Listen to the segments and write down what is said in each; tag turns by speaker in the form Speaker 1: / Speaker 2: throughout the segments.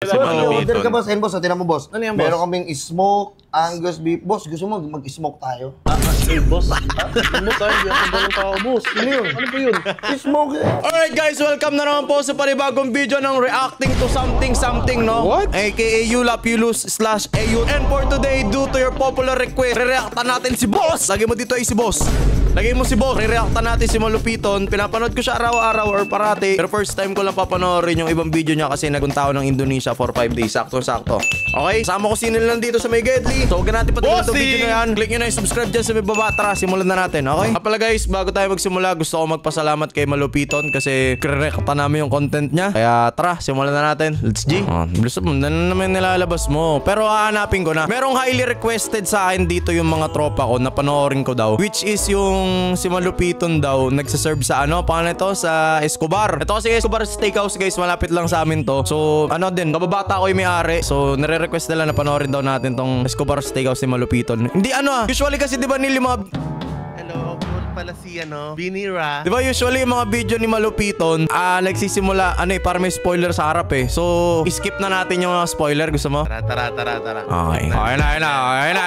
Speaker 1: Order ka boss, boss, tinan mo boss.
Speaker 2: Ano yan, boss?
Speaker 1: Meron kaming smoke, Angus beef. Boss, gusto mo mag-smoke tayo?
Speaker 2: Boss. Boss, hindi ako ganun tao, boss.
Speaker 1: Ano yun?
Speaker 2: Ano ba yun?
Speaker 1: Smoke.
Speaker 3: Alright guys, welcome na naman po sa panibagong video ng reacting to something, no?
Speaker 2: What?
Speaker 3: AKA Yulapulus/Ayun. And for today, due to your popular request, re-reactan natin si Boss. Lagay mo dito ay si Boss. Lagay mo si Boss. Re-reactan natin si Malupiton. Pinapanood ko siya araw-araw or parati. Pero first time ko lang papanoorin yung ibang video niya kasi nagpunta ako ng Indonesia for 5 days. Sakto-sakto. Okay? Sama ko sino lang dito sa may Gedli. So, huwag natin patikin itong video na yan. Click nyo na yung subscribe dyan sa may baba. Tara, simulan na natin. Okay? Kapala guys, bago tayo magsimula, gusto ko magpasalamat kay Malupiton kasi re-reactan namin yung content niya. Kaya tara, simulan na natin. Let's G. Gusto mo, na naman nilalabas mo. Pero hahanapin ko na. Merong highly requested sa akin dito yung mga tropa ko na panoorin ko daw. Which is yung si Malupiton daw nagsaserve sa paano ito? Sa Escobar. Ito kasi Escobar Steakhouse guys, malapit lang sa amin to. So ano din, kababata ko yung may-ari. So nire-request nila na panoorin daw natin tong Escobar Steakhouse ni Malupiton. Hindi usually kasi di ba nila mga
Speaker 4: pala si Binira.
Speaker 3: Di ba usually yung mga video ni Malupiton nagsisimula, para may spoiler sa harap eh. So, skip na natin yung mga spoiler. Gusto mo?
Speaker 4: Tara.
Speaker 3: Okay.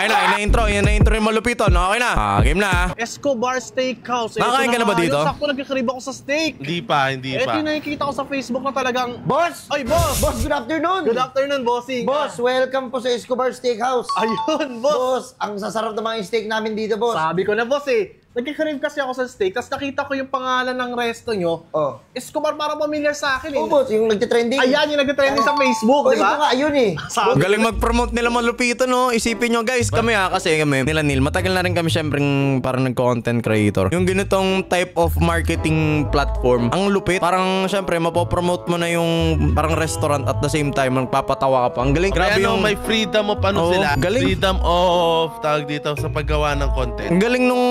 Speaker 3: Ina-intro yung Malupiton. Okay na. Game na.
Speaker 2: Escobar Steakhouse.
Speaker 3: Nakakain ka na ba dito?
Speaker 2: Sakto nagkakarib ako sa steak.
Speaker 4: Hindi pa.
Speaker 2: Ito yung nakikita ko sa Facebook na talagang...
Speaker 1: Boss!
Speaker 2: Ay, boss!
Speaker 1: Boss, good afternoon!
Speaker 2: Good afternoon, bossing.
Speaker 1: Boss, welcome po sa Escobar Steakhouse.
Speaker 2: Ayun, boss.
Speaker 1: Boss, ang sasarap ng mga steak namin dito, boss.
Speaker 2: Sabi ko na, boss nagkakarib kasi ako sa steak, tapos nakita ko yung pangalan ng resto nyo.
Speaker 1: Oh.
Speaker 2: Escobar, parang familiar sa akin
Speaker 1: Oh, boss, yung nagtitrending.
Speaker 2: Ayan, yung nagtitrending sa Facebook, di
Speaker 1: Ito
Speaker 2: ba?
Speaker 1: nga, ayun eh.
Speaker 3: Galing mag-promote nila Malupiton, no? Isipin nyo guys, kami kasi kami, nila Neil, matagal na rin kami syempre parang nag-content creator. Yung ganitong type of marketing platform, ang lupit. Parang syempre, mapopromote mo na yung parang restaurant at the same time, magpapatawa ka pa. Ang galing. Grabe yung...
Speaker 4: may freedom of sila.
Speaker 3: Galing.
Speaker 4: Freedom of, tawag dito, sa paggawa ng content.
Speaker 3: Ang galing nung...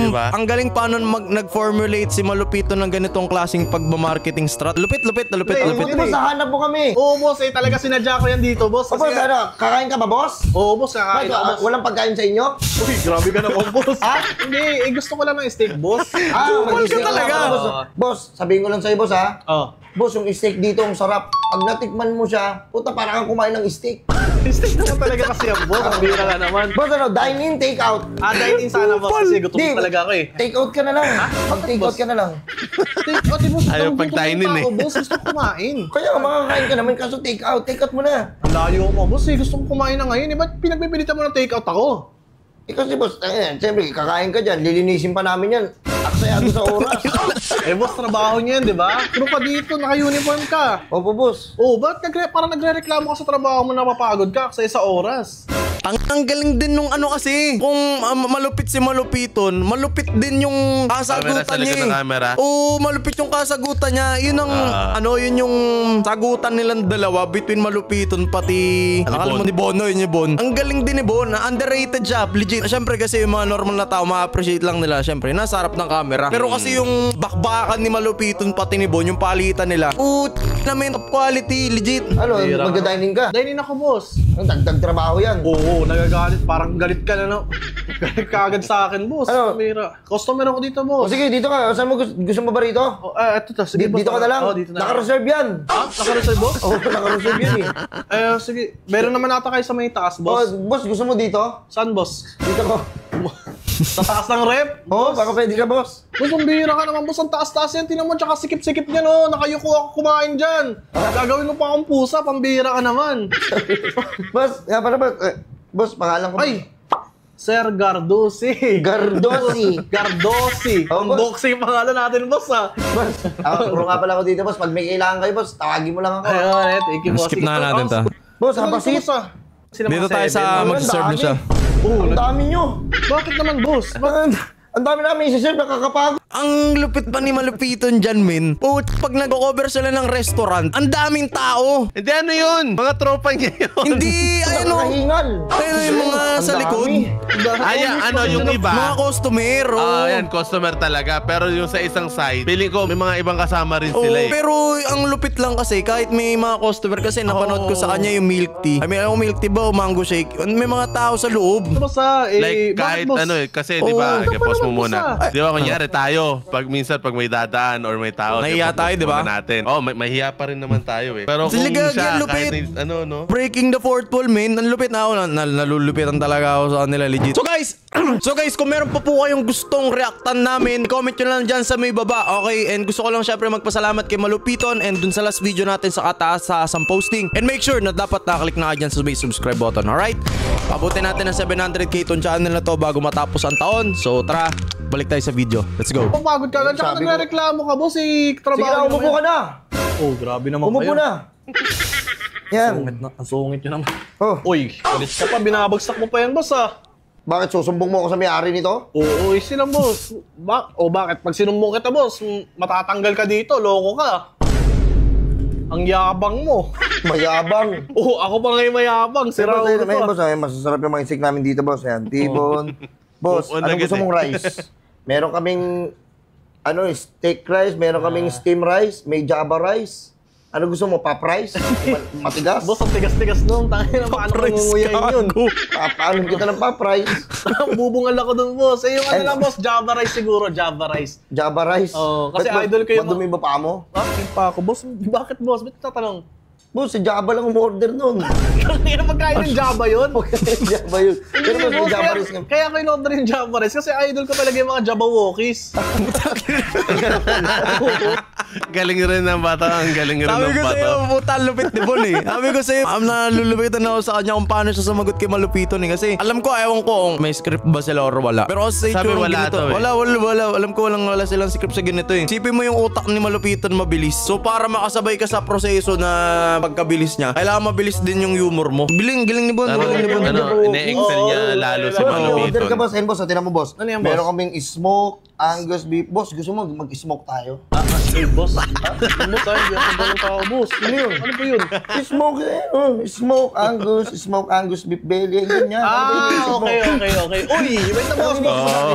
Speaker 4: Diba?
Speaker 3: Ang galing paano nag-formulate si Malupiton ng ganitong klaseng pagmamarketing strat. Lupit.
Speaker 1: Buti boss, hanap mo kami.
Speaker 2: Oo, boss, talaga sinadya ko yan dito, boss.
Speaker 1: Boss, kakain ka ba, boss?
Speaker 2: Oo, boss, kakain ako, boss.
Speaker 1: Walang pagkain sa inyo?
Speaker 2: Uy, grabe ka naman, boss.
Speaker 1: Ha?
Speaker 2: Hindi, gusto ko lang ng steak, boss.
Speaker 1: Mag-steak
Speaker 3: ka talaga.
Speaker 1: Boss, sabihin ko lang sa'yo, boss, ha?
Speaker 2: Oh.
Speaker 1: Boss, yung steak dito, ang sarap. Pag natikman mo siya, puta, parang kang kumain ng steak.
Speaker 2: Steak naman talaga kasi yan, boss. Ang bira ka naman.
Speaker 1: Boss, dine-in, take-out.
Speaker 2: Dine-in sana, boss, kasi gutom talaga ako
Speaker 1: Take-out ka na lang. Mag-take-out ka na lang.
Speaker 2: Take-out, boss.
Speaker 4: Ayaw pag dine-in
Speaker 2: Boss, gusto ko kumain.
Speaker 1: Kaya makakain ka naman, kaso take-out. Take-out mo na.
Speaker 2: Layo mo, boss, gusto ko kumain na ngayon. Ba't pinagpipilitan mo ng take-out ako?
Speaker 1: Kasi boss, siyempre, kakain ka dyan, lilinisin pa namin yan. Aksayado sa oras.
Speaker 2: Boss, trabaho niyan, di ba? Pero pa dito, naka-uniform ka.
Speaker 1: Opo, boss.
Speaker 2: Ba't parang nagre-reklamo ka sa trabaho mo na mapagod ka kasi sa oras?
Speaker 3: Ang galing din nung kasi. Kung malupit si Malupiton, malupit din yung kasagutan niya. Oo, malupit yung kasagutan niya. Yun ang, yun yung sagutan nilang dalawa between Malupiton pati, akala mo ni Bono, yun yung Bon. Ang galing din ni Bon. Underrated siya, legit. Siyempre kasi yung mga normal na tao, ma-appreciate lang nila. Siyempre, nasa harap ng camera. Pero kasi yung bakbakan ni Malupiton pati ni Bon, yung palitan nila. Namin top quality, legit.
Speaker 1: Magda-dining ka?
Speaker 2: Dining ako, boss.
Speaker 1: Dagdag trabaho yan.
Speaker 2: Oo, nagagalit. Parang galit ka na, no? Galit ka agad sa akin, boss. Customer ako dito, boss.
Speaker 1: Sige, dito ka. Saan mo gusto mo ba rito?
Speaker 2: Eto. Sige, boss.
Speaker 1: Dito ka na lang.
Speaker 2: Dito na.
Speaker 1: Naka-reserve yan.
Speaker 2: Naka-reserve, boss?
Speaker 1: Oo, naka-reserve yan
Speaker 2: Sige. Meron naman ata kayo sa may taas, boss.
Speaker 1: Boss, gusto mo dito?
Speaker 2: Saan, boss?
Speaker 1: Dito ko.
Speaker 2: Sa taas ng rep?
Speaker 1: Oo, baka pwede ka, boss.
Speaker 2: Boss, ang bihira ka naman, boss. Ang taas-taas yan. Tinan mo, tsaka sikip-sikip niya, no? Nakayuko ako kumain dyan. Gagawin mo pa akong pusa, pambihira ka naman.
Speaker 1: Boss, nga pala ba? Boss, pangalan ko.
Speaker 2: Ay! Sir Gardosi.
Speaker 1: Oh,
Speaker 2: Unboxing yung pangalan natin, boss, ha?
Speaker 1: Boss, puro nga pala ako dito, boss. Pag may kailangan kayo, boss, tawagin mo lang ako.
Speaker 2: Ayun, thank you, boss.
Speaker 3: Skip na natin ta.
Speaker 1: Boss, hapasit.
Speaker 3: Dito tayo sa mag-serve na siya.
Speaker 1: Ang dami nyo.
Speaker 2: Bakit naman, boss?
Speaker 1: Ang dami namin isi-serve, nakakapagod.
Speaker 3: Ang lupit pa ni Malupiton dyan, min. Pag nag-cover sila ng restaurant, ang daming tao.
Speaker 4: Hindi, ano yun? Mga tropa niya yun.
Speaker 3: Hindi,
Speaker 1: Nakahingal.
Speaker 3: Ayun yung mga sa likod.
Speaker 4: Yung iba.
Speaker 3: Mga customer.
Speaker 4: Yan, customer talaga. Pero yung sa isang side, feeling ko may mga ibang kasama rin sila
Speaker 3: Pero ang lupit lang kasi, kahit may mga customer kasi, napanood ko sa kanya yung milk tea. Ay, may milk tea ba o mango shake? May mga tao sa loob.
Speaker 4: Like kahit kasi di ba, pause mo muna. Di ba, kunyari tayo, tayo pag minsan pag may dadaan or may tao.
Speaker 3: Nahiya tayo, di ba?
Speaker 4: Natin. Oh, mahiya pa rin naman tayo eh. Pero kung
Speaker 3: Siliga,
Speaker 4: siya,
Speaker 3: lupit.
Speaker 4: kahit no?
Speaker 3: Breaking the fourth wall, man. Ang lupit na ako. Nalulupitan talaga ako sa kanila, legit. So guys, kung meron pa po kayong gustong reactan namin, comment nyo lang dyan sa may baba. Okay, and gusto ko lang syempre magpasalamat kay Malupiton and dun sa last video natin sa kataas sa some posting. And make sure na dapat nakaklik na ka dyan sa may subscribe button, alright? Pabutin natin ng 700k itong channel na to bago matapos ang taon. So tara, balik tayo sa video. Let's go.
Speaker 2: Papagod ka agad. Tsaka
Speaker 1: Sabi ko-
Speaker 2: nagreklamo ka, boss.
Speaker 1: Sige
Speaker 2: Trabaho
Speaker 1: na, umupo ka na.
Speaker 2: Oh, grabe naman
Speaker 1: Umupo
Speaker 2: kayo.
Speaker 1: na. Yan.
Speaker 2: Ang sungit nyo naman.
Speaker 1: Oh,
Speaker 2: Uy, alis ka pa. Binabagsak mo pa yan, boss, ah.
Speaker 1: bakit susumbong mo ako sa may-ari nito?
Speaker 2: Oo, sila, boss. Bakit? Pag sinumbong kita, boss, matatanggal ka dito. Loko ka. Ang yabang mo.
Speaker 1: Mayabang.
Speaker 2: Oo, ako pa ngayon mayabang. Sira
Speaker 1: Boss,
Speaker 2: ulo
Speaker 1: ayun,
Speaker 2: pa.
Speaker 1: boss, ay, masasarap yung mga insik namin dito, boss. Ayan, tibon. Boss,
Speaker 4: Oo,
Speaker 1: anong
Speaker 4: nugget
Speaker 1: gusto mong rice? Meron kaming, steak rice, meron kaming steam rice, may java rice. Ano gusto mo, pop rice? Matigas?
Speaker 2: Boss, ang tigas-tigas noon. Tangin na paano ko ngunguyain yun.
Speaker 1: Paano kita ng pop rice?
Speaker 2: Bubungal ako dun, boss. Eh, yung ano lang, boss, Java rice siguro. Java rice.
Speaker 1: Java rice?
Speaker 2: Oo, kasi
Speaker 1: Ba't
Speaker 2: idol ko yung-
Speaker 1: madumi ba pa mo?
Speaker 2: Ah, yung pa ako, boss. Bakit, boss? Ba't tatanong?
Speaker 1: Boss, si Java lang umorder nun.
Speaker 2: Kaya magkain ng Java yun?
Speaker 1: Java yun. Pero boss, may
Speaker 2: boss,
Speaker 1: Java
Speaker 2: kaya,
Speaker 1: rice nga.
Speaker 2: kaya ko in-order yung Java rice kasi idol ko talaga yung mga Java Walkies.
Speaker 4: Galing rin ng bata. Ang galing rin
Speaker 3: Sabi
Speaker 4: ng
Speaker 3: ko
Speaker 4: bata.
Speaker 3: sa'yo, puta, lupit ni Bon eh. Sabi ko sa'yo, nalulupitan ako sa kanya kung paano siya sumagot kay Malupiton eh. Kasi alam ko, ewan ko kung may script ba sila or wala. Pero kasi
Speaker 4: Sabi
Speaker 3: itsura ng
Speaker 4: wala
Speaker 3: ganito.
Speaker 4: daw eh.
Speaker 3: Wala. Alam ko wala silang script sa ganito eh. Sipin mo yung utak ni Malupiton mabilis. So para makasabay ka sa proseso na pagkabilis niya, kailangan mabilis din yung humor mo. Galing ni Bon. Galing ni Bon.
Speaker 4: Ine-excel niya lalo si
Speaker 1: Boss, may order ka,
Speaker 4: Malupiton.
Speaker 1: boss. Ayun, boss. Tinan mo, boss.
Speaker 2: Ano yan, boss?
Speaker 1: Meron kaming smoke, Angus beef. Boss, gusto mo mag-smoke tayo?
Speaker 2: Hey, boss. Boss, hindi ako ganun tao, boss.
Speaker 1: Ano yun?
Speaker 2: Ano ba yun?
Speaker 1: Smoke Angus beef belly. Ganyan.
Speaker 2: Okay. Uy, wait na, boss.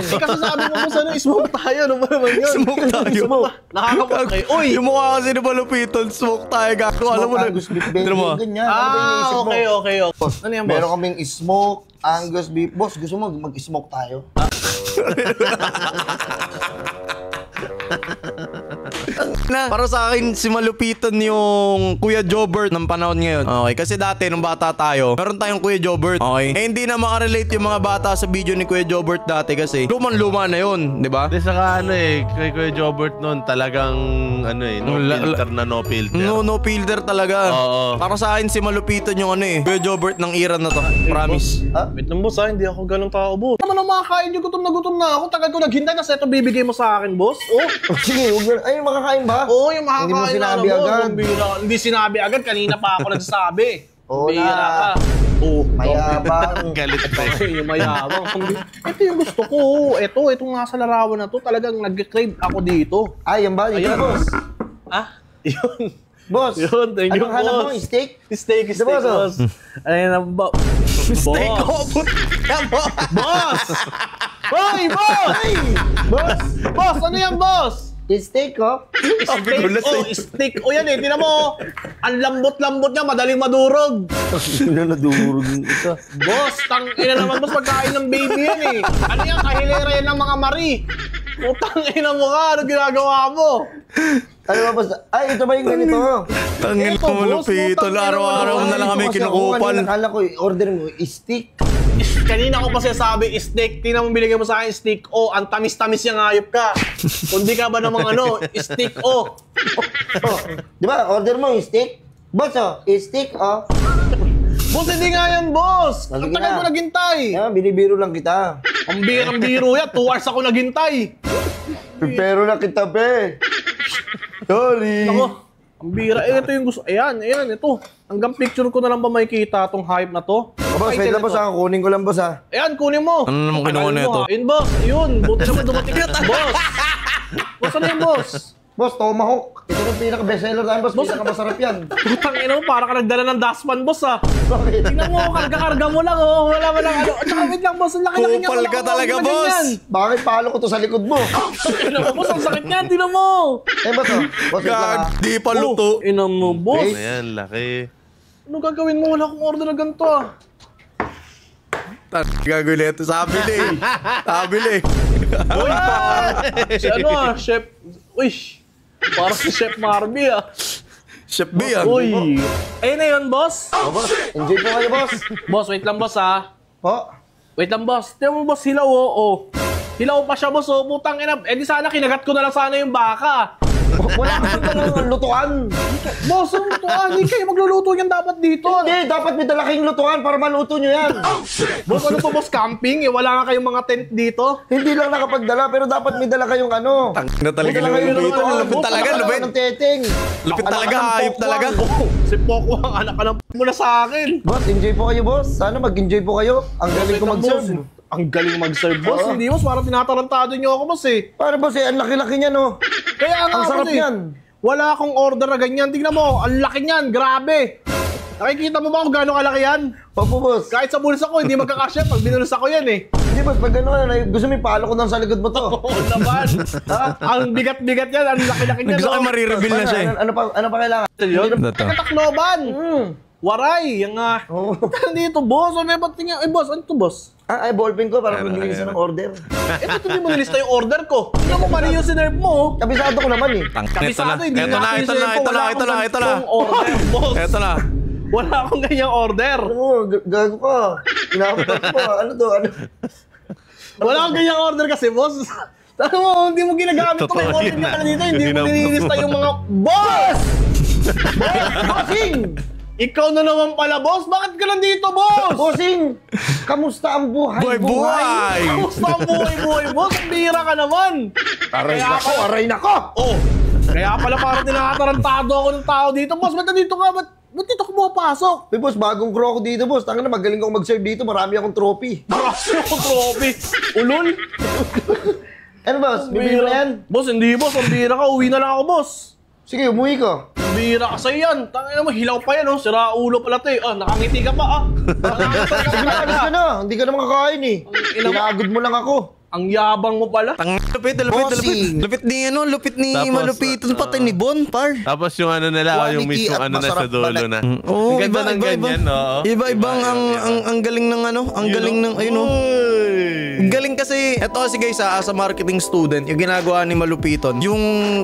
Speaker 2: Eh, kasi sabi mo, boss, smoke tayo. Ano ba naman yun?
Speaker 3: Smoke tayo.
Speaker 2: Nakakapag kayo. Uy!
Speaker 3: Yung mukha kasi ni Malupiton, smoke tayo, gago. Alam mo na.
Speaker 1: Angus beef belly.
Speaker 3: Tignan mo.
Speaker 1: Ganyan. Ano ba yung iniisip mo?
Speaker 2: Okay.
Speaker 1: Boss,
Speaker 2: Ano yan,
Speaker 1: meron
Speaker 2: boss?
Speaker 1: kaming smoke, Angus beef. Boss, gusto mo mag-smoke tayo?
Speaker 3: Para sa akin, si Malupiton yung Kuya Jobert ng panahon ngayon. Okay, kasi dati nung bata tayo, meron tayong Kuya Jobert. Okay. Eh, hindi na makarelate yung mga bata sa video ni Kuya Jobert dati kasi lumang-luma na yun, di ba?
Speaker 4: Di saka kay Kuya Jobert noon talagang no filter na no filter.
Speaker 3: No filter talaga.
Speaker 4: Oo.
Speaker 3: Para sa akin, si Malupiton yung Kuya Jobert ng era na to. Promise.
Speaker 2: Wait lang, boss, hindi ako ganun tao, boss. Naman ang makakain yung gutom na ako. Tagal ko naghintay kasi ito bibigay mo sa akin, boss. Oh.
Speaker 1: Sige, ay, makakain ba?
Speaker 2: Oo, yung
Speaker 1: Hindi mo
Speaker 2: makakain
Speaker 1: sinabi
Speaker 2: na,
Speaker 1: agad.
Speaker 2: Hindi sinabi agad. Kanina pa ako nagsasabi.
Speaker 1: Oo
Speaker 2: Bira
Speaker 1: na.
Speaker 2: ka. Oo.
Speaker 1: Mayabang.
Speaker 4: Galit pa eh.
Speaker 2: Okay, yung mayabang. Ito yung gusto ko. Itong nasa larawan na to, talagang nag-crave ako dito.
Speaker 1: Ay, yan ba? Yan,
Speaker 2: Ayan.
Speaker 1: boss.
Speaker 2: Yun.
Speaker 1: Boss,
Speaker 2: Yun, thank you,
Speaker 1: anong hanap mo?
Speaker 2: boss.
Speaker 1: Steak?
Speaker 2: Steak,
Speaker 1: Di ba,
Speaker 2: boss. Ayun na,
Speaker 3: Steak ko,
Speaker 2: Boss! Hoy, boss!
Speaker 1: Boss,
Speaker 2: Boss, ano yan, boss?
Speaker 1: steak ko?
Speaker 2: Steak. Yan eh. Tinan mo. Ang lambot-lambot niya. Madaling madurog.
Speaker 1: Sino nadurog yung isa?
Speaker 2: Boss, ina naman, boss. Pagkain ng baby yan eh. Ano yan? Kahilera yan ng mga mari. Utang ina mo ka. Ano ginagawa mo?
Speaker 1: Ano ba, boss? Ay, ito ba yung ganito?
Speaker 3: Tangin
Speaker 2: Ito,
Speaker 3: ko,
Speaker 2: boss,
Speaker 3: Malupiton.
Speaker 2: putang ina
Speaker 3: Araw-araw
Speaker 2: naman.
Speaker 3: na lang kami
Speaker 1: Ito kasi ako
Speaker 3: kinukupal.
Speaker 1: kanina, akala ko, order mo, steak.
Speaker 2: Kanina ko pa sabi steak. Tingnan mo binigay mo sa akin steak. Oh, ang tamis-tamis yung hayop ka. Kundi ka ba namang steak oh.
Speaker 1: Oh, di ba, order mo yung steak? Boss, steak,
Speaker 2: Boss, hindi nga yan, boss. Ang
Speaker 1: Sige
Speaker 2: tagal
Speaker 1: na.
Speaker 2: ko naghintay.
Speaker 1: Yan, binibiro lang kita.
Speaker 2: Ang biro yan. 2 hours ako naghintay.
Speaker 1: Pero na kita, be. Sorry.
Speaker 2: Ako, ang bira. Ito yung gusto. Ayan, ito. Hanggang picture ko na lang ba makikita tong hype na to?
Speaker 1: Boss, wait lang, boss, kunin ko lang, boss,
Speaker 2: Ayan, kunin mo.
Speaker 3: Ano naman kinuha
Speaker 2: Tagal
Speaker 3: na
Speaker 2: mo,
Speaker 3: ito?
Speaker 2: Ayun, boss. Ayun. Buti naman dumating. Boss. Boss, ano yan, boss?
Speaker 1: Boss, tomahawk. Ito yung pinaka-bestseller namin, boss. Pinaka-masarap yan.
Speaker 2: Putang ina mo, para ka nagdala ng dashpan, boss, ah.
Speaker 1: Bakit?
Speaker 2: Tingnan mo, karga-karga mo lang, oh. Wala ano. At saka, wait lang, boss. Ang laki-laki niya.
Speaker 3: Kupal
Speaker 2: Wala
Speaker 3: ka
Speaker 2: akong
Speaker 3: talaga,
Speaker 2: order na
Speaker 3: boss.
Speaker 2: ganyan.
Speaker 1: Bakit palo ko to sa likod mo?
Speaker 2: Tingnan mo, boss. Ang sakit niyan. Tingnan mo.
Speaker 1: Ba to? Boss, wait lang,
Speaker 3: Gag, di pa luto.
Speaker 2: Oh, ina mo, boss.
Speaker 4: Ayan, laki.
Speaker 2: Ano gagawin mo? Wala akong order na ganito, ah.
Speaker 3: Gagawin na ito. Sabili.
Speaker 2: Uy, si ano Chef... Uy, parang si Chef Marby
Speaker 3: Chef B yan.
Speaker 2: Uy. Ayun na yun, boss.
Speaker 1: Boss, enjoy po kayo, boss.
Speaker 2: Boss, wait lang, boss,
Speaker 1: Po.
Speaker 2: Wait lang, boss. Tignan mo, boss, hilaw, Hilaw pa siya, boss, Putang ina. Di sana kinagat ko na lang sana yung baka.
Speaker 1: Wala kasi talagang lutuan.
Speaker 2: Boss, ang lutuan. Hindi kayo magluluto yan dapat dito.
Speaker 1: Hindi, dapat may dala kayong lutuan para maluto nyo yan.
Speaker 2: Boss, ano po, boss, camping? Wala nga kayong mga tent dito.
Speaker 1: Hindi lang nakapagdala, pero dapat may dala kayong ano.
Speaker 3: Na talaga
Speaker 1: May dala kayong
Speaker 3: lupit.
Speaker 1: lutuan.
Speaker 3: Lupit talaga,
Speaker 1: Dala
Speaker 3: lupit.
Speaker 1: ng teteng.
Speaker 3: Lupit
Speaker 1: Anak
Speaker 3: talaga,
Speaker 1: ka ng
Speaker 3: hayop
Speaker 1: pokwang.
Speaker 3: talaga.
Speaker 2: Si Poco, ang anak ka ng muna sa akin.
Speaker 1: Boss, enjoy po kayo, boss. Sana mag-enjoy po kayo. Ang galing ko mag-serve.
Speaker 2: Ang galing mag-serve, boss.
Speaker 1: Oo.
Speaker 2: Hindi, boss, parang tinatarantado niyo ako, boss,
Speaker 1: Para boss, ang laki-laki niya, no?
Speaker 2: Kaya nga,
Speaker 1: Ang sarap
Speaker 2: boss,
Speaker 1: yan.
Speaker 2: Wala akong order na ganyan. Tingnan mo, ang laki niyan, grabe. Nakikita mo ba kung gaano kalaki yan?
Speaker 1: Opo, boss.
Speaker 2: Kahit sa bulsa ko, hindi magkakasya pag binulsa ko yan
Speaker 1: Hindi, boss, pag gano'n, gusto mo ipalo ko doon sa likod mo to.
Speaker 2: Oo naman. Ang bigat-bigat yan, ang laki-laki niyan.
Speaker 3: Gusto ko marireveal na siya eh.
Speaker 1: Ano pa kailangan?
Speaker 2: Yun?
Speaker 3: Ito.
Speaker 2: Katakloban. Waray, yung dito, boss. May ba't tingnan? Boss, ano to, boss?
Speaker 1: Ay, ballpen ko para magbigay sa ng order.
Speaker 2: Ito, hindi mo nilista yung order ko. Tingnan mo mali yung sinerve mo.
Speaker 1: Kabisado ko naman eh.
Speaker 2: Kabisado, hindi
Speaker 3: Ito na,
Speaker 2: nga
Speaker 3: ito na, ito na, ito na, ito na.
Speaker 2: Order, boss.
Speaker 3: Ito na.
Speaker 2: Wala akong ganyang order.
Speaker 1: Oo, gago ka. Inaapot ko. Ano to? Ano?
Speaker 2: Wala akong ganyang order kasi, boss. Tama mo, hindi mo ginagamit ko. May order ka na dito. Hindi mo nililista yung mga... Boss!
Speaker 1: Bossing!
Speaker 2: Ikaw na naman pala, boss. Bakit ka nandito, boss?
Speaker 1: Bossing! Kamusta ang buhay?
Speaker 3: Buhay!
Speaker 2: Kamusta ang buhay-buhay, boss? Ang bihira ka naman.
Speaker 1: Aray nako!
Speaker 2: Oh, kaya pala parang tinatarantado ako ng tao dito. Boss, ba't nandito ka? Ba't dito ka pumapasok?
Speaker 1: Hey, boss, bagong crew ako dito, boss. Tanga na, magaling ako mag-serve dito. Marami akong trophy.
Speaker 2: Marami akong trophy. Ulol?
Speaker 1: Ano, boss? Bibili mo na yan?
Speaker 2: Boss, hindi, boss. Ang bihira ka. Uwi na lang ako, boss.
Speaker 1: Sige, umuwi ko.
Speaker 2: Ang bihira ka sa'yo yan. Tangin naman, hilaw pa yan, oh. Sira ulo pala, te. Nakangiti ka pa,
Speaker 1: Sige na, alis ka na. Hindi ka na makakain eh. Pinagod mo lang ako.
Speaker 2: Ang yabang mo pala.
Speaker 3: Lupit.
Speaker 1: Bossing.
Speaker 3: Lupit ni ano, lupit ni
Speaker 4: Tapos,
Speaker 3: malupiton pati ni Bon, par.
Speaker 4: Tapos yung ano nila, yung
Speaker 1: Quality
Speaker 4: mismo
Speaker 1: at
Speaker 4: ano na sa
Speaker 1: masarap
Speaker 4: dulo
Speaker 1: pala.
Speaker 4: na.
Speaker 3: Oo,
Speaker 4: Ang ganda ng ganyan, no?
Speaker 3: Iba-ibang ang galing ng ano, ang galing ng ayun oh. Ang galing kasi, eto kasi guys as a marketing student, yung ginagawa ni Malupiton, yung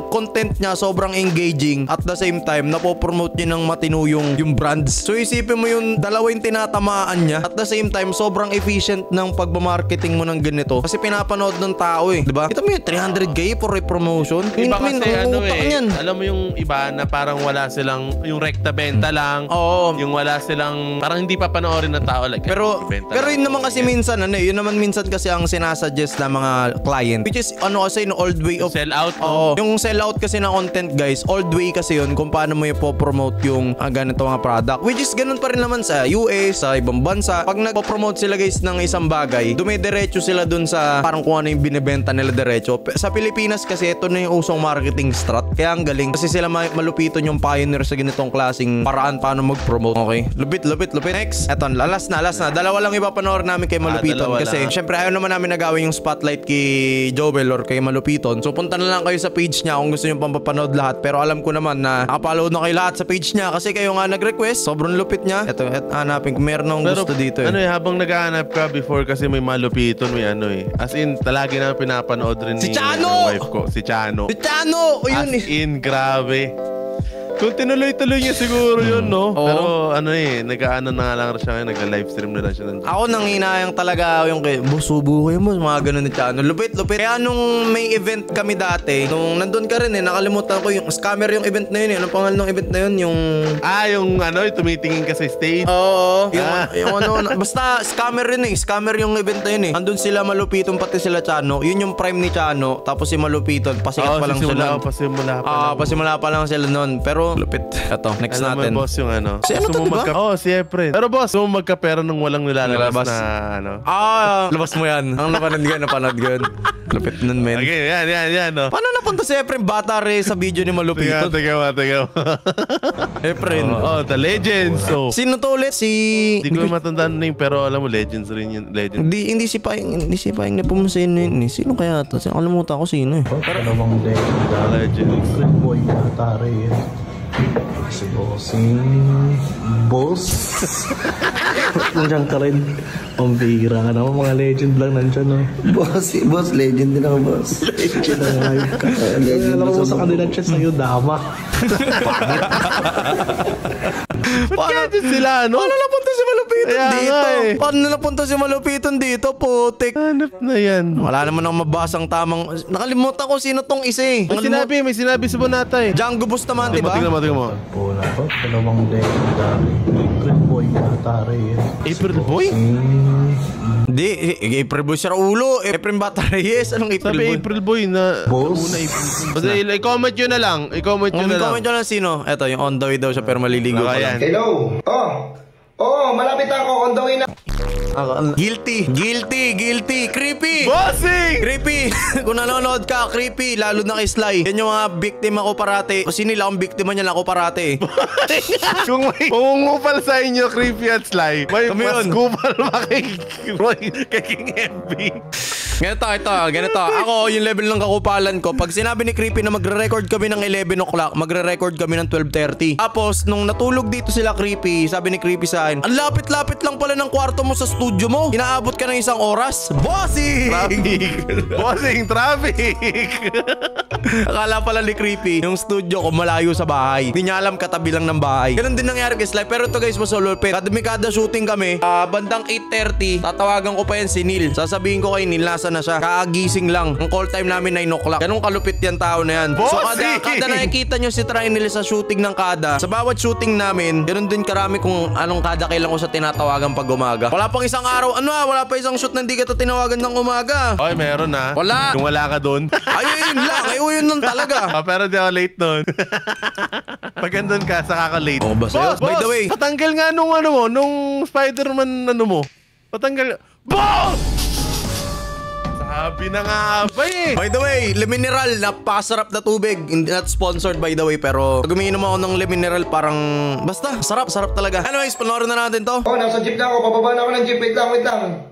Speaker 3: content niya sobrang engaging at the same time, napopromote niya ng matino yung brands. So isipin mo yung dalawa yung tinatamaan niya at the same time, sobrang efficient ng pagbamarketing mo ng ganito. Kasi pinapanood ng tao eh, di ba? Kita mo yung 300k for promotion.
Speaker 4: Iba kasi ano
Speaker 3: utak niyan.
Speaker 4: alam mo yung iba na parang wala silang, yung rekta benta lang.
Speaker 3: Oo.
Speaker 4: Yung wala silang, parang hindi pa panoorin ng tao. Like, benta
Speaker 3: Pero
Speaker 4: lang.
Speaker 3: yun naman kasi minsan yun naman minsan kasi ang sinasuggest ng mga client, which is ano kasi yung old way of
Speaker 4: Sell out, no?
Speaker 3: Oo. Yung sell out kasi ng content guys, old way kasi yun kung paano mo ipopromote yung ganito mga product. Which is ganun pa rin naman sa US, sa ibang bansa. Pag nagpo-promote sila guys ng isang bagay, dumidiretso sila dun sa parang kung ano yung binibenta nila diretso. Sa Pilipinas kasi ito na yung usong marketing strat. Kaya ang galing kasi sila malupiton yung pioneer sa ganitong klaseng paraan paano mag-promote. Okay? Lupit. Next. Eto, last na. Dalawa lang ipapanoorin namin kay Malupiton
Speaker 4: dalawa
Speaker 3: kasi
Speaker 4: lang.
Speaker 3: syempre ayaw naman namin nagawin yung spotlight kay Joel or kay Malupiton. So punta na lang kayo sa page niya kung gusto niyo pampapanood lahat. Pero alam ko naman na nakapaload na kayo lahat sa page niya kasi kayo nga nag-request. Sobrang lupit niya. Eto, hanapin ko. Meron akong gusto dito eh.
Speaker 4: Ano habang naghahanap ka before kasi may Malupiton, may ano eh. As in, talagi na pinapanood rin
Speaker 3: Si
Speaker 4: ni
Speaker 3: Chano!
Speaker 4: ng wife ko, si Chano.
Speaker 3: Si Chano! O yun
Speaker 4: As in, grabe. Kung tinuloy-tuloy niya siguro yun, no?
Speaker 3: Oo.
Speaker 4: Pero ano nag-ano na nga lang siya ngayon, nagla-livestream na lang siya.
Speaker 3: Ako nang hinayang talaga yung kay boss, subo kayo mo, mga ganun ni Chano. Lupit. Kaya nung may event kami dati, nung nandun ka rin nakalimutan ko yung scammer yung event na yun eh. Anong pangalan ng event na yun? Yung...
Speaker 4: Yung yung tumitingin ka sa stage.
Speaker 3: Oo. Yung ano, basta scammer rin eh. Scammer yung event na yun eh. Andun sila Malupiton, pati sila Chano. Yun yung prime ni Chano. Tapos si Malupiton, pasikat pa lang sila. Pasimula pa lang sila nun. Pero lupit. Ito, next
Speaker 4: Alam
Speaker 3: natin.
Speaker 4: mo, boss, yung ano.
Speaker 3: Si ano to, diba?
Speaker 4: Si Efren. Pero boss, gusto mo magkapera nung walang nilalabas na ano.
Speaker 3: Labas mo yan. Ang napanood ko yun. Lupit nun, men.
Speaker 4: Okay, yan, no.
Speaker 3: Paano napunta si Efren Batare sa video ni Malupiton?
Speaker 4: Tiga mo.
Speaker 3: Efren.
Speaker 4: The Legends. So,
Speaker 3: Sino to ulit?
Speaker 4: hindi ko matandaan na name, pero alam mo, Legends rin yun. Legends.
Speaker 3: Hindi si Paing na pumunsin yun eh. Sino kaya to? Kalimutan ko sino eh.
Speaker 2: Dalawang
Speaker 4: Legends.
Speaker 2: boy na tari yan. Si Bossing. Boss. Nandiyan ka rin. Pambira ka naman, mga legend lang nandiyan, no?
Speaker 1: Boss, legend din ako, boss.
Speaker 2: Legend na live ka. Alam mo sa kanila chat sa'yo, dama.
Speaker 4: Paano sila, no?
Speaker 3: Paano napunta si Malupiton
Speaker 4: Kaya
Speaker 3: dito?
Speaker 4: nga eh.
Speaker 3: Paano napunta si Malupiton dito? Putik.
Speaker 4: Hanap na yan.
Speaker 3: Wala naman akong mabasang tamang... Nakalimutan ko sino tong isa eh.
Speaker 4: May sinabi sa Bonata eh.
Speaker 3: Django Bustamante ba?
Speaker 4: Tingnan mo.
Speaker 2: Pula to, dalawang legendary. April Boy na Reyes.
Speaker 4: April Boy?
Speaker 3: Hindi, April Boy siya ulo. April Bata Reyes. Anong April
Speaker 4: Sabi
Speaker 3: Boy?
Speaker 4: April Boy na...
Speaker 2: Boss.
Speaker 4: Una April Boy. Kasi i-comment nyo na lang. I-comment nyo na lang.
Speaker 3: Comment nyo lang sino. Eto, yung on the way daw siya pero maliligo pa lang.
Speaker 1: Hello? Malapit ako. On the way na.
Speaker 3: Guilty. Creepy.
Speaker 4: Bossing!
Speaker 3: Creepy. Kung nanonood ka, creepy. Lalo na kay Sly. Yan yung mga biktima ko parate. Kasi nila akong biktima niya lang ako parate.
Speaker 4: Kung may pangungupal sa inyo, Creepy at Sly, may
Speaker 3: Kami
Speaker 4: mas
Speaker 3: yun.
Speaker 4: kupal ba kay King FB?
Speaker 3: Ganito. Ako, yung level ng kakupalan ko, pag sinabi ni Creepy na magre-record kami ng 11 o'clock, magre-record kami ng 12:30. Tapos, nung natulog dito sila Creepy, sabi ni Creepy sa akin, ang lapit-lapit lang pala ng kwarto mo sa studio mo. Inaabot ka ng 1 oras. Bossing!
Speaker 4: Traffic!
Speaker 3: Akala pala ni Creepy, yung studio ko malayo sa bahay. Hindi niya alam katabi lang ng bahay. Ganun din nangyari kay Sly. Pero ito guys, masolulpit. Kada shooting kami, bandang 8:30, tatawagan ko pa yan si Neil. Sasabihin ko kay Neil, nasa na siya. Kaagising lang. Ang call time namin 9 o'clock. Ganun kalupit yan tao na yan. So kada nakikita nyo si Trinil sa shooting ng kada, sa bawat shooting namin, ganun din karami kung anong kada kailan ko sa tinatawagan pag umaga. Wala pang isang araw, wala pa isang shoot na hindi kita tinawagan ng umaga.
Speaker 4: Oy, meron na.
Speaker 3: Wala.
Speaker 4: Kung wala ka doon.
Speaker 3: Ayun lang. Ayun lang talaga.
Speaker 4: Pero di ako late doon. Pag andun ka, saka ka late.
Speaker 3: Oh, ba sa'yo? By the way,
Speaker 4: patanggal nga nung nung Spider-Man patanggal. Boss! Sabi na nga ba eh.
Speaker 3: by the way, Le Mineral, napakasarap na tubig. Hindi not sponsored by the way, pero pag umiinom ako ng Le Mineral, parang basta, sarap talaga. Anyways, panoorin na natin to.
Speaker 1: Nasa jeep na ako. Pababa na ako ng jeep. Wait lang.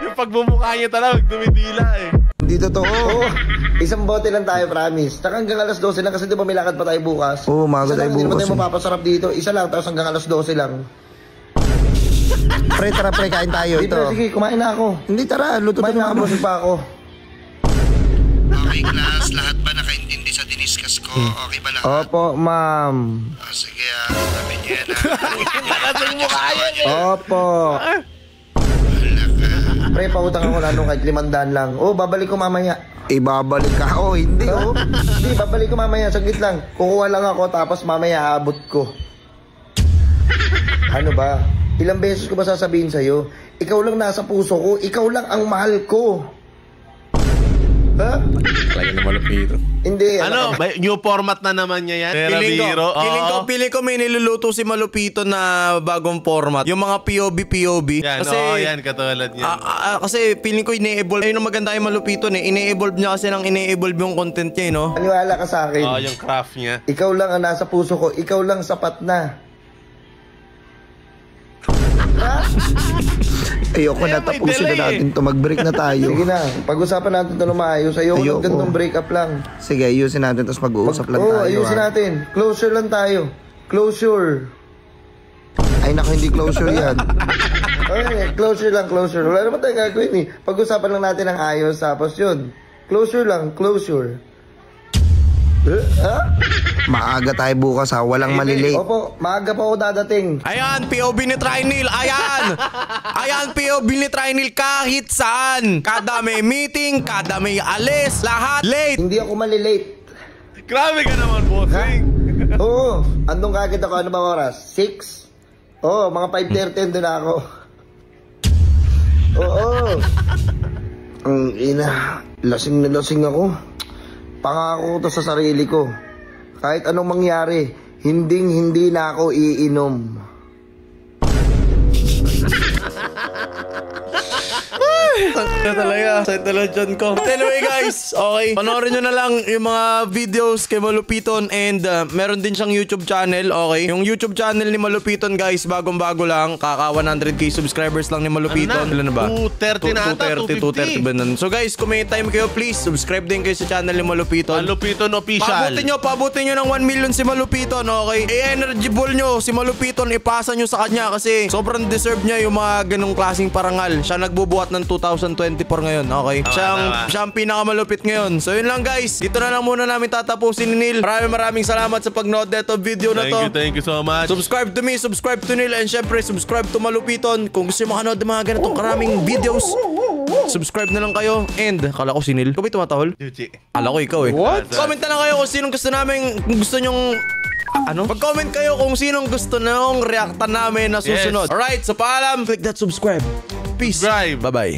Speaker 4: Yung pagbumukha niya talaga, dumidila eh.
Speaker 1: Hindi totoo. Isang bote lang tayo, promise. Tsaka hanggang alas 12 lang kasi di ba may lakad pa tayo bukas? Oo, maga tayo bukas. Hindi pa tayo mapapasarap dito. Isa lang, tapos hanggang alas 12 lang. Pre, tara pre, kain tayo. Ito. Sige, kumain na ako. Hindi, tara, luto tayo na ako. Pa ako. Okay, class. Lahat ba nakaintindi sa diniskas ko? Okay ba lahat? Opo, ma'am. Sige, sabi niya na.
Speaker 4: Nakasing mukha yan eh.
Speaker 1: Opo. Pre, pautang ako na nung kahit 500 lang. Babalik ko mamaya. Ibabalik ka? Hindi Hindi, babalik ko mamaya. Saglit lang. Kukuha lang ako tapos mamaya aabot ko. Ano ba? Ilang beses ko ba sasabihin sa'yo? Ikaw lang nasa puso ko. Ikaw lang ang mahal ko. Ha?
Speaker 3: Talaga na malupito.
Speaker 1: Hindi.
Speaker 4: May new format na naman niya yan.
Speaker 3: Feeling ko may niluluto si Malupito na bagong format. Yung mga POV.
Speaker 4: Yan,
Speaker 3: Kasi,
Speaker 4: yan, katulad yan.
Speaker 3: kasi feeling ko ine-evolve. Ayun ang maganda yung Malupito ine-evolve niya kasi nang ine-evolve yung content niya, no?
Speaker 1: Maniwala ka sa akin.
Speaker 4: Yung craft niya.
Speaker 1: Ikaw lang ang nasa puso ko. Ikaw lang sapat na. Ayoko na, tapusin na natin to. Mag-break na tayo. Sige na, pag-usapan natin to na maayos. Ayoko ng ganitong break-up lang. Sige, ayusin natin, tapos mag-uusap lang tayo. Ayusin natin. Closure lang tayo. Closure. Ay naku, hindi closure yan. Okay, closure lang, closure. Wala naman tayong gagawin eh. Pag-usapan lang natin ang ayos, tapos yun. Closure lang, closure. Maaga tayo bukas ha, walang malilate. Opo, maaga pa ako dadating.
Speaker 3: Ayan, POV ni Trinil. Ayan, POV ni Trinil kahit saan. Kada may meeting, kada may alis, lahat late.
Speaker 1: Hindi ako malilate.
Speaker 4: Grabe ka naman, bossing.
Speaker 1: Oo, andong kagad ako. Ano bang oras? 6? Oo, mga 5:30 doon ako. Oo. Ang ina, lasing na lasing ako. Pangako ko to sa sarili ko. Kahit anong mangyari, hindi na ako iinom.
Speaker 3: Talaga, sa intelligent ko. Anyway guys, okay. Panoorin nyo na lang yung mga videos kay Malupiton and meron din siyang YouTube channel, okay? Yung YouTube channel ni Malupiton guys, bagong-bago lang. Kaka 100k subscribers lang ni Malupiton. Ilan na ba?
Speaker 4: 230 na ata,
Speaker 3: 230 ba nun? So guys, kung may time kayo, please subscribe din kayo sa channel ni Malupiton.
Speaker 4: Malupiton Official.
Speaker 3: Pabutin nyo ng 1 million si Malupiton, okay? I-energy ball nyo si Malupiton, ipasa nyo sa kanya kasi sobrang deserve niya yung mga ganong klaseng parangal. Siya nagbubuhat ng 2024 ngayon, okay? Siya ang pinakamalupit ngayon. So yun lang guys, dito na lang muna namin tatapusin ni Neil. Maraming salamat sa pagnood nito video na to.
Speaker 4: Thank you so much.
Speaker 3: Subscribe to me, subscribe to Neil, and syempre subscribe to Malupiton. Kung gusto nyo makanood ng mga ganitong karaming videos, subscribe na lang kayo. And kala ko si Neil. Ikaw ba tumatahol? Kala ko ikaw eh.
Speaker 2: What?
Speaker 3: Comment na lang kayo kung sinong gusto namin, kung gusto nyong Pag-comment kayo kung sinong gusto nyong reactan namin na susunod. Alright, so paalam. Click that subscribe. Peace.
Speaker 4: Subscribe.
Speaker 3: Bye-bye.